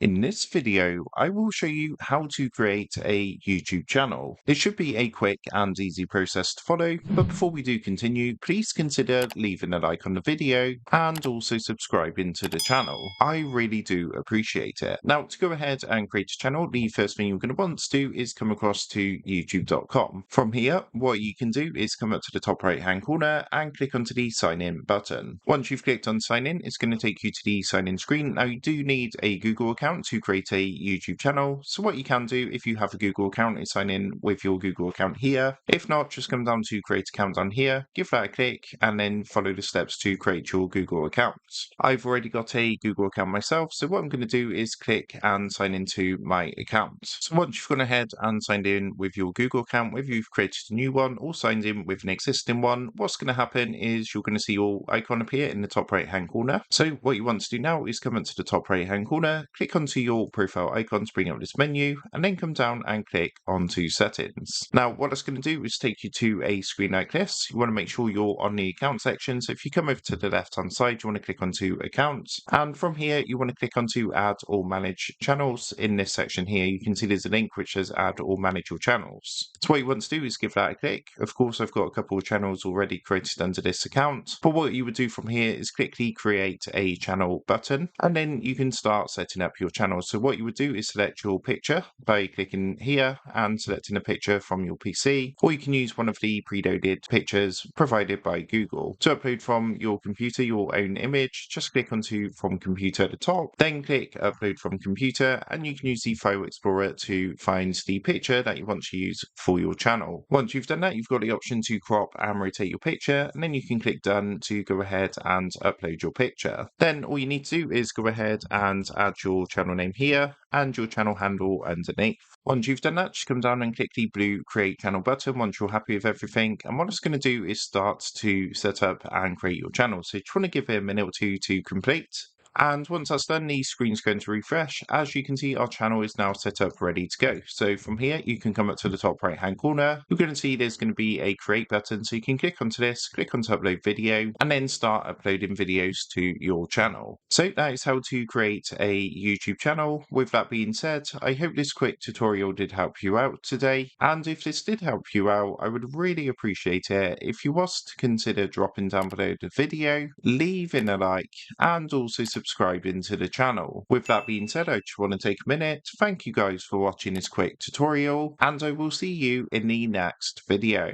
In this video, I will show you how to create a YouTube channel. It should be a quick and easy process to follow, but before we do continue, please consider leaving a like on the video and also subscribing to the channel. I really do appreciate it. Now, to go ahead and create a channel, the first thing you're going to want to do is come across to youtube.com. From here, what you can do is come up to the top right hand corner and click onto the sign in button. Once you've clicked on sign in, it's going to take you to the sign in screen. Now, you do need a Google account to create a YouTube channel. So what you can do if you have a Google account is sign in with your Google account here. If not, just come down to create account on here, give that a click, and then follow the steps to create your Google account. I've already got a Google account myself, so what I'm going to do is click and sign into my account. So once you've gone ahead and signed in with your Google account, whether you've created a new one or signed in with an existing one, what's going to happen is you're going to see your icon appear in the top right hand corner. So what you want to do now is come into the top right hand corner, click onto your profile icon to bring up this menu, and then come down and click onto settings. Now what that's going to do is take you to a screen like this. You want to make sure you're on the account section. So if you come over to the left hand side, you want to click onto accounts, and from here you want to click onto add or manage channels. In this section here you can see there's a link which says add or manage your channels. So what you want to do is give that a click. Of course, I've got a couple of channels already created under this account, but what you would do from here is click the create a channel button, and then you can start setting up your channel. So what you would do is select your picture by clicking here and selecting a picture from your PC, or you can use one of the preloaded pictures provided by Google. To upload from your computer your own image, just click onto from computer at the top, then click upload from computer, and you can use the file explorer to find the picture that you want to use for your channel. Once you've done that, you've got the option to crop and rotate your picture, and then you can click done to go ahead and upload your picture. Then all you need to do is go ahead and add your channel name here and your channel handle underneath. Once you've done that, just come down and click the blue create channel button once you're happy with everything, and what it's going to do is start to set up and create your channel. So you just want to give it a minute or two to complete. And once that's done, the screen's going to refresh. As you can see, our channel is now set up, ready to go. So from here, you can come up to the top right hand corner. You're going to see there's going to be a create button. So you can click onto this, click onto upload video, and then start uploading videos to your channel. So that is how to create a YouTube channel. With that being said, I hope this quick tutorial did help you out today. And if this did help you out, I would really appreciate it if you was to consider dropping down below the video, leaving a like, and also subscribing to the channel. With that being said, I just want to take a minute to thank you guys for watching this quick tutorial, and I will see you in the next video.